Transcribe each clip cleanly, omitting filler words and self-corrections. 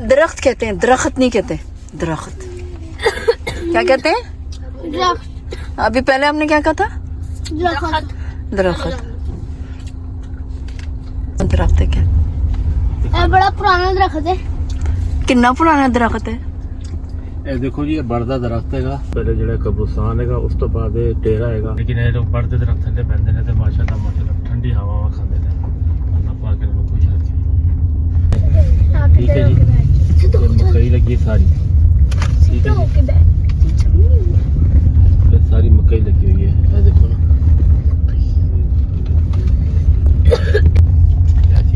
दरख्त कहते हैं, दरख्त नहीं कहते, दरख्त क्या कहते हैं? दरख्त। अभी पहले आपने क्या कहा था? दरख्त। दरख्त। दरख्त है क्या? ये बड़ा पुराना दरख्त है। कितना पुराना दरख्त है? ਇਹ ਦੇਖੋ ਜੀ, ਇਹ ਬੜਦਾ ਦਰਖਤ ਹੈਗਾ। ਪਹਿਲੇ ਜਿਹੜਾ ਕਬਰਸਤਾਨ ਹੈਗਾ, ਉਸ ਤੋਂ ਬਾਅਦ ਇਹ ਡੇਰਾ ਹੈਗਾ। ਲੇਕਿਨ ਇਹ ਲੋਕ ਬੜਦੇ ਦਰਖਤ ਥੱਲੇ ਬੈਠਦੇ ਨੇ ਤੇ ਮਾਸ਼ਾਅੱਲਾ ਠੰਡੀ ਹਵਾਵਾਂ ਖਾਂਦੇ ਨੇ। ਅੱਲਾਹ ਪਾਕ ਇਹਨਾਂ ਨੂੰ ਖੁਸ਼ ਰੱਖੇ। ठीक है जी, ये मकई लगी है सारी। ठीक है जी, ये सारी मकई लगी हुई है। ये देखो ना, ऐसी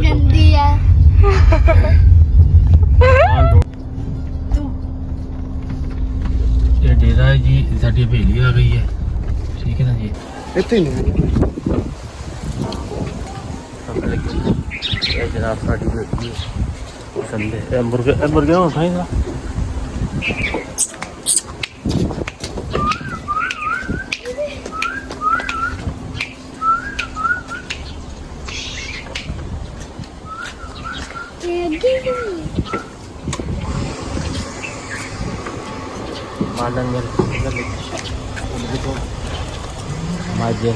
गंदी है। ये डेरा है जी, साड़ी हवेली आ गई है। ठीक है ना जी, ये जनाब साड़ी हवेली पसंद है। मुर्गे हो भाई ना, मालन माजे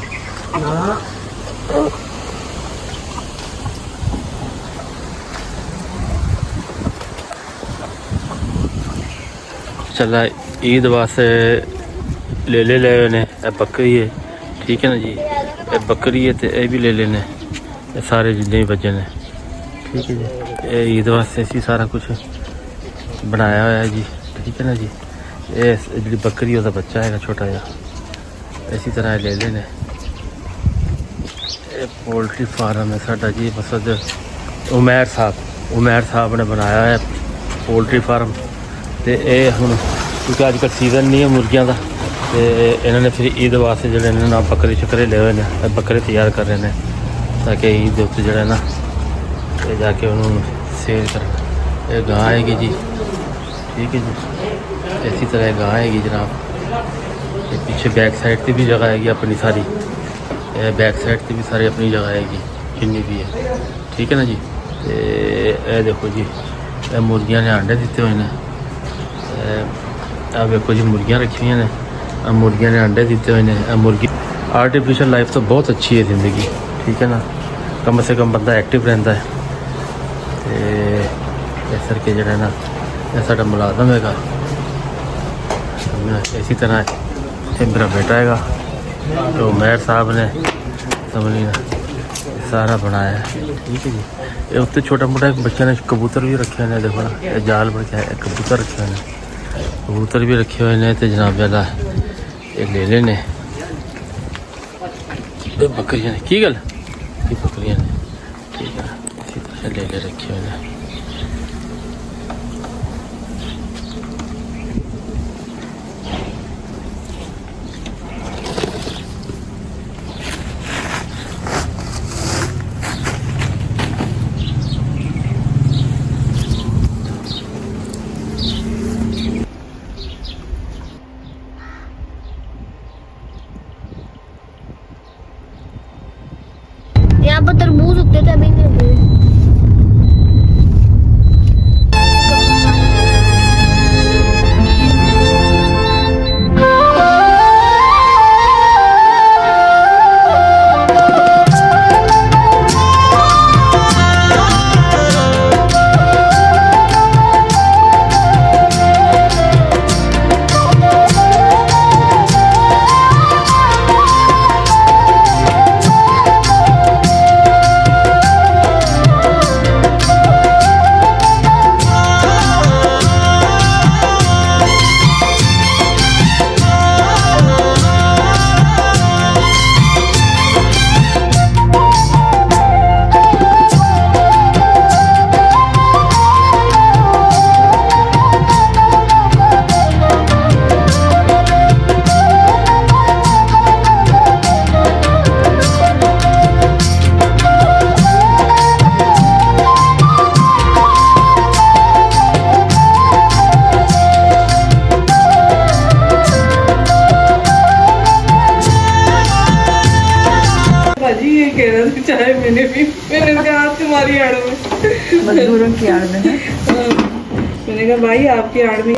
चला ईद वास्ते ले ने बकरी है। ठीक है ना जी, ये बकरी है तो ये भी ले लेने, ये सारे जितने भी बच्चे ने। ठीक है जी, ये ईद वास्ते इसी सारा कुछ बनाया हुआ है जी। ठीक है ना जी, ये जी बकरी उसका बच्चा है छोटा जा, इसी तरह ले लेने। ये पोल्ट्री फार्म है साडा जी, मसद उमैर साहब ने बनाया है पोल्ट्री फार्म। तो ये हम क्योंकि अजकल सीजन नहीं है मुर्गियां का, तो इन्होंने फिर ईद वास्ते जो ना बकरे शकरे ले हुए हैं, बकरे तैयार कर रहे हैं ताकि ईद उत्ते जो है ना ये जाके उन्होंने सेल करना। ये गाय आएगी जी। ठीक है जी, इसी तरह गाय आएगी जनाब। ये पीछे बैक साइड से भी जगह आएगी अपनी सारी, बैक साइड से भी सारी अपनी जगह आएगी जितनी भी है। ठीक है ना जी, ये देखो जी, ये मुर्गियां ने अंडे दिते हुए हैं। अब देखो जी, मुर्गियां रखी हुई ने, मुर्गियां ने अंडे दिते हुए हैं। मुर्गी आर्टिफिशियल लाइफ तो बहुत अच्छी है ज़िंदगी। ठीक है ना, कम से कम बंदा एक्टिव रहता है। तो इस करके जो है ना, यह साडा मुलाजम है। इसी तरह ये मेरा बेटा है तो मेयर साहब ने समझ सारा बनाया है। ठीक है जी, ये उत्ते छोटा मोटा एक बच्चे ने कबूतर भी रखे हुए हैं। देखो ना, ये जाल बन के कबूतर रखे हुए हैं, कबूतर भी रखे हुए हैं। तो जनाब वाला ये ले लेने बकरियाँ ने की गल की बकरियाँ ने। ठीक है, इसी तरह ले रखे हुए हैं। यहाँ पर तरबूज उगते थे, अभी नहीं उगे। चाहे मैंने भी मैंने कहा तुम्हारी आड़ में। मजदूरों की आड़ में है। हाँ। मैंने कहा भाई आपकी आड़ में